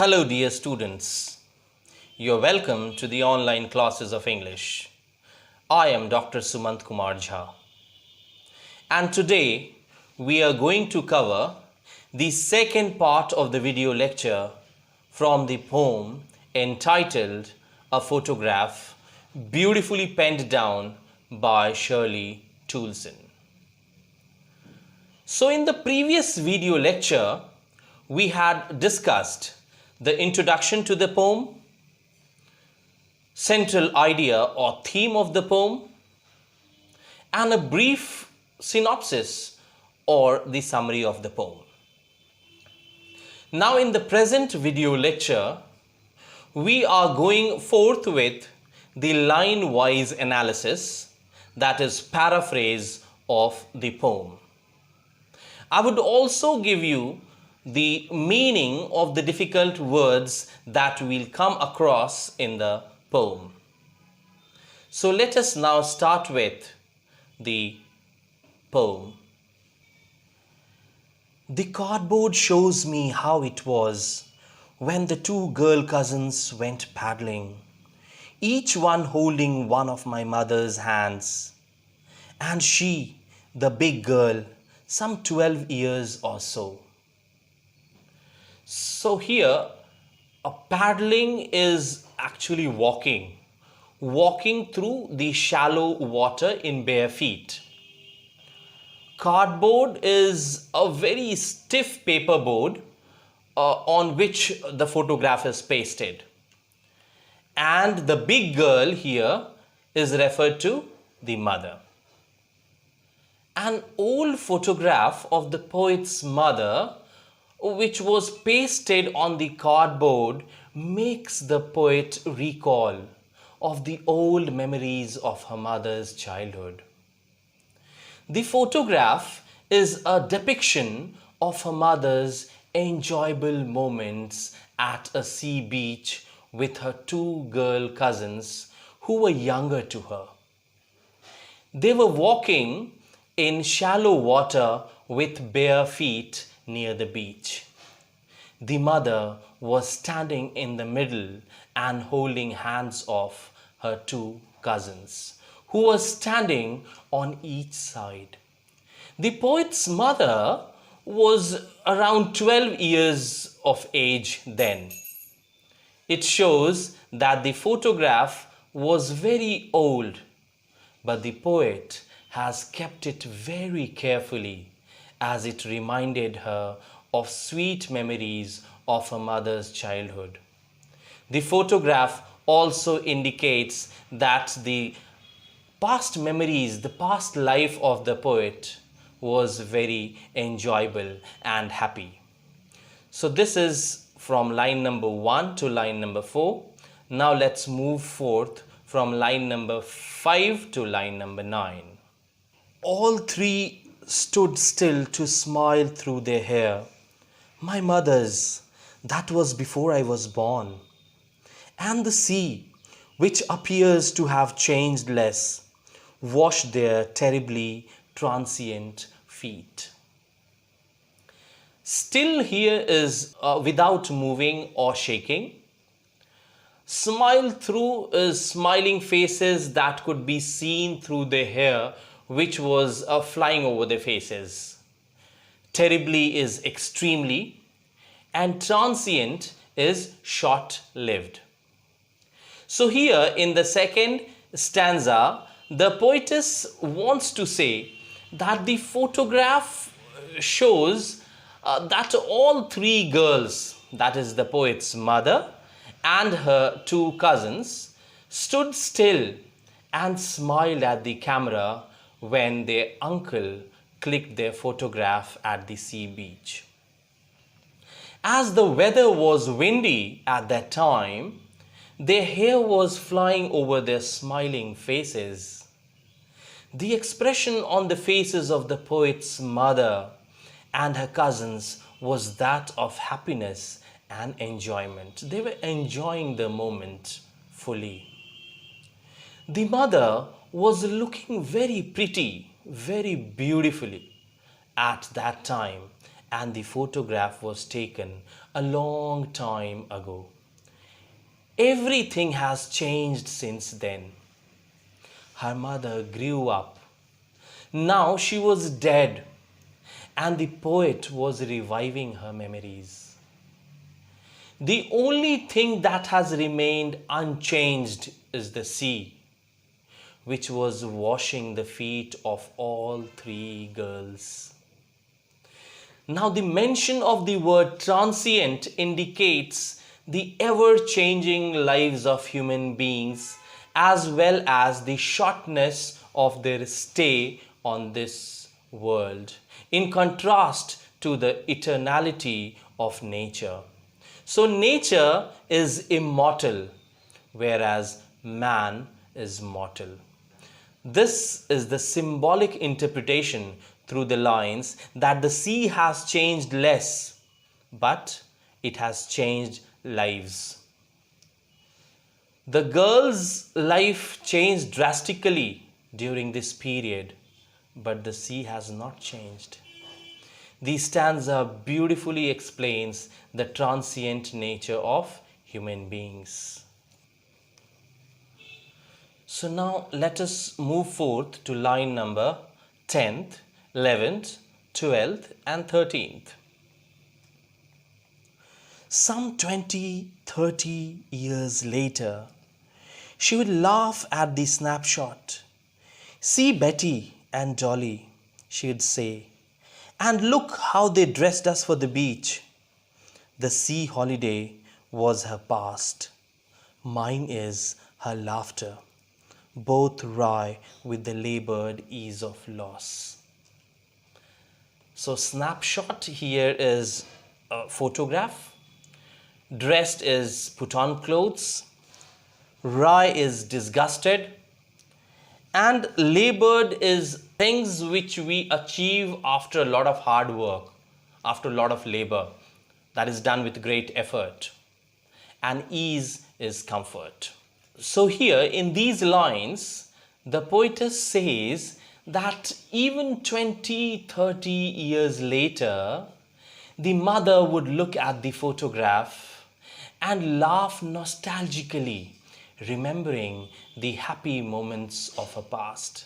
Hello dear students, you're welcome to the online classes of English. I am Dr. Sumant Kumar Jha, and today we are going to cover the second part of the video lecture from the poem entitled A Photograph, beautifully penned down by Shirley Toulson. So in the previous video lecture, we had discussed the introduction to the poem, central idea or theme of the poem, and a brief synopsis or the summary of the poem. Now in the present video lecture, we are going forth with the line-wise analysis, that is paraphrase of the poem. I would also give you the meaning of the difficult words that we'll come across in the poem. So let us now start with the poem. The cardboard shows me how it was when the two girl cousins went paddling, each one holding one of my mother's hands, and she, the big girl, some 12 years or so. So here, paddling is actually walking through the shallow water in bare feet. Cardboard is a very stiff paper board on which the photograph is pasted. And the big girl here is referred to the mother. An old photograph of the poet's mother, which was pasted on the cardboard, makes the poet recall of the old memories of her mother's childhood. The photograph is a depiction of her mother's enjoyable moments at a sea beach with her two girl cousins who were younger to her. They were walking in shallow water with bare feet near the beach. The mother was standing in the middle and holding hands of her two cousins, who were standing on each side. The poet's mother was around 12 years of age then. It shows that the photograph was very old, but the poet has kept it very carefully, as it reminded her of sweet memories of her mother's childhood. The photograph also indicates that the past memories, the past life of the poet was very enjoyable and happy. So this is from line number 1 to line number 4. Now let's move forth from line number 5 to line number 9. All three stood still to smile through their hair. My mother's, that was before I was born. And the sea, which appears to have changed less, washed their terribly transient feet. Still here is without moving or shaking. Smile through is smiling faces that could be seen through their hair, which was flying over their faces. Terribly is extremely, and transient is short-lived. So here in the second stanza, the poetess wants to say that the photograph shows that all three girls, that is the poet's mother and her two cousins, stood still and smiled at the camera when their uncle clicked their photograph at the sea beach. As the weather was windy at that time, their hair was flying over their smiling faces. The expression on the faces of the poet's mother and her cousins was that of happiness and enjoyment. They were enjoying the moment fully. The mother was looking very pretty, very beautifully at that time, and the photograph was taken a long time ago. Everything has changed since then. Her mother grew up. Now she was dead, and the poet was reviving her memories. The only thing that has remained unchanged is the sea, which was washing the feet of all three girls. Now, the mention of the word transient indicates the ever changing lives of human beings as well as the shortness of their stay on this world, in contrast to the eternality of nature. So, nature is immortal, whereas man is mortal. This is the symbolic interpretation through the lines that the sea has changed less, but it has changed lives. The girl's life changed drastically during this period, but the sea has not changed. The stanza beautifully explains the transient nature of human beings. So now let us move forth to line number 10th, 11th, 12th and 13th. Some 20, 30 years later, she would laugh at the snapshot. "See Betty and Dolly," she would say, "and look how they dressed us for the beach." The sea holiday was her past. Mine is her laughter. Both wry with the labored ease of loss. So snapshot here is a photograph. Dressed is put on clothes. Wry is disgusted. And labored is things which we achieve after a lot of hard work, after a lot of labor that is done with great effort. And ease is comfort. So here in these lines, the poetess says that even 20, 30 years later, the mother would look at the photograph and laugh nostalgically, remembering the happy moments of her past.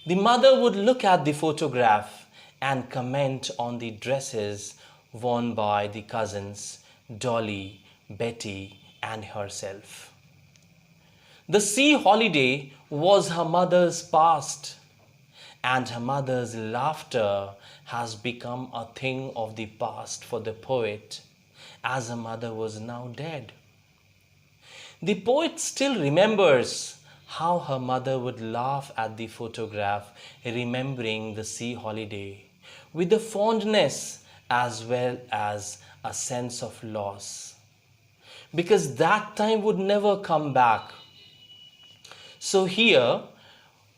The mother would look at the photograph and comment on the dresses worn by the cousins, Dolly, Betty, and herself. The sea holiday was her mother's past, and her mother's laughter has become a thing of the past for the poet, as her mother was now dead. The poet still remembers how her mother would laugh at the photograph, remembering the sea holiday, with a fondness as well as a sense of loss, because that time would never come back. So here,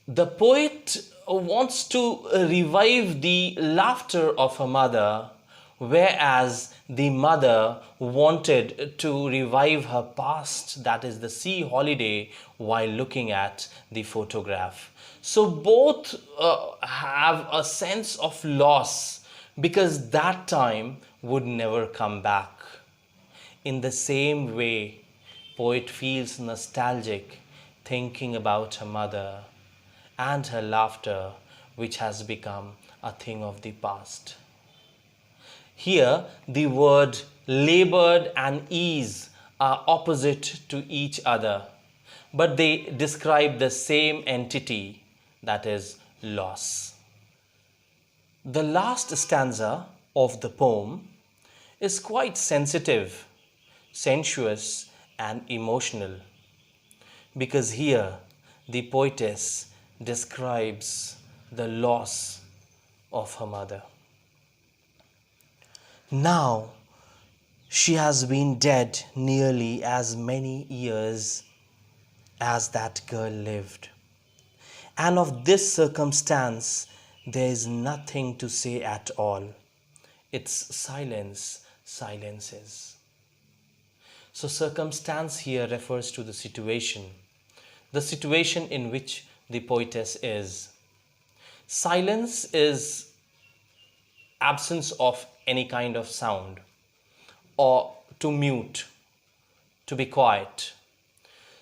the poet wants to revive the laughter of her mother, whereas the mother wanted to revive her past, that is the sea holiday, while looking at the photograph. So both have a sense of loss because that time would never come back. In the same way, poet feels nostalgic thinking about her mother and her laughter, which has become a thing of the past. Here, the word labored and ease are opposite to each other, but they describe the same entity, that is, loss. The last stanza of the poem is quite sensitive, sensuous, and emotional, because here the poetess describes the loss of her mother. Now she has been dead nearly as many years as that girl lived, and of this circumstance there is nothing to say at all. Its silence silences. So circumstance here refers to the situation in which the poetess is. Silence is absence of any kind of sound, or to mute, to be quiet.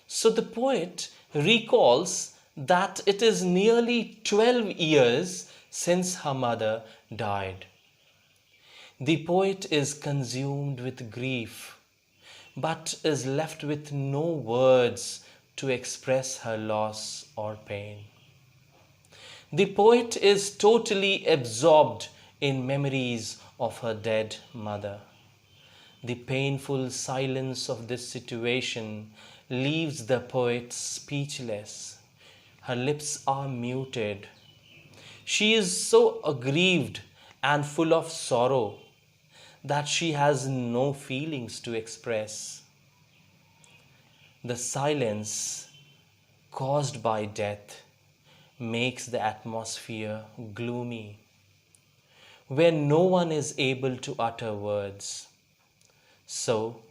So the poet recalls that it is nearly 12 years since her mother died. The poet is consumed with grief, but is left with no words to express her loss or pain. The poet is totally absorbed in memories of her dead mother. The painful silence of this situation leaves the poet speechless. Her lips are muted. She is so aggrieved and full of sorrow that she has no feelings to express. The silence caused by death makes the atmosphere gloomy, where no one is able to utter words. So,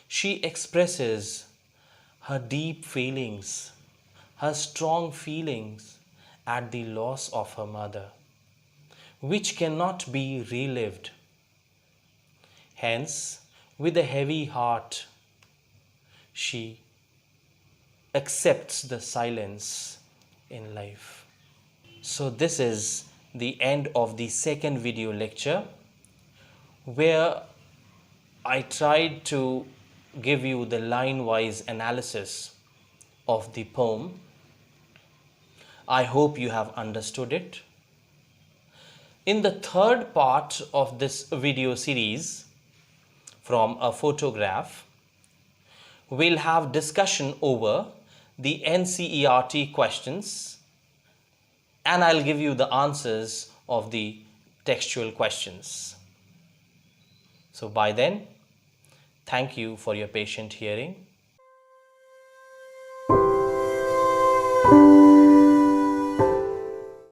she expresses her deep feelings, her strong feelings at the loss of her mother, which cannot be relived. Hence, with a heavy heart, she accepts the silence in life. So this is the end of the second video lecture, where I tried to give you the line-wise analysis of the poem. I hope you have understood it. In the third part of this video series, from a photograph, we'll have discussion over the NCERT questions, and I'll give you the answers of the textual questions. So by then, thank you for your patient hearing.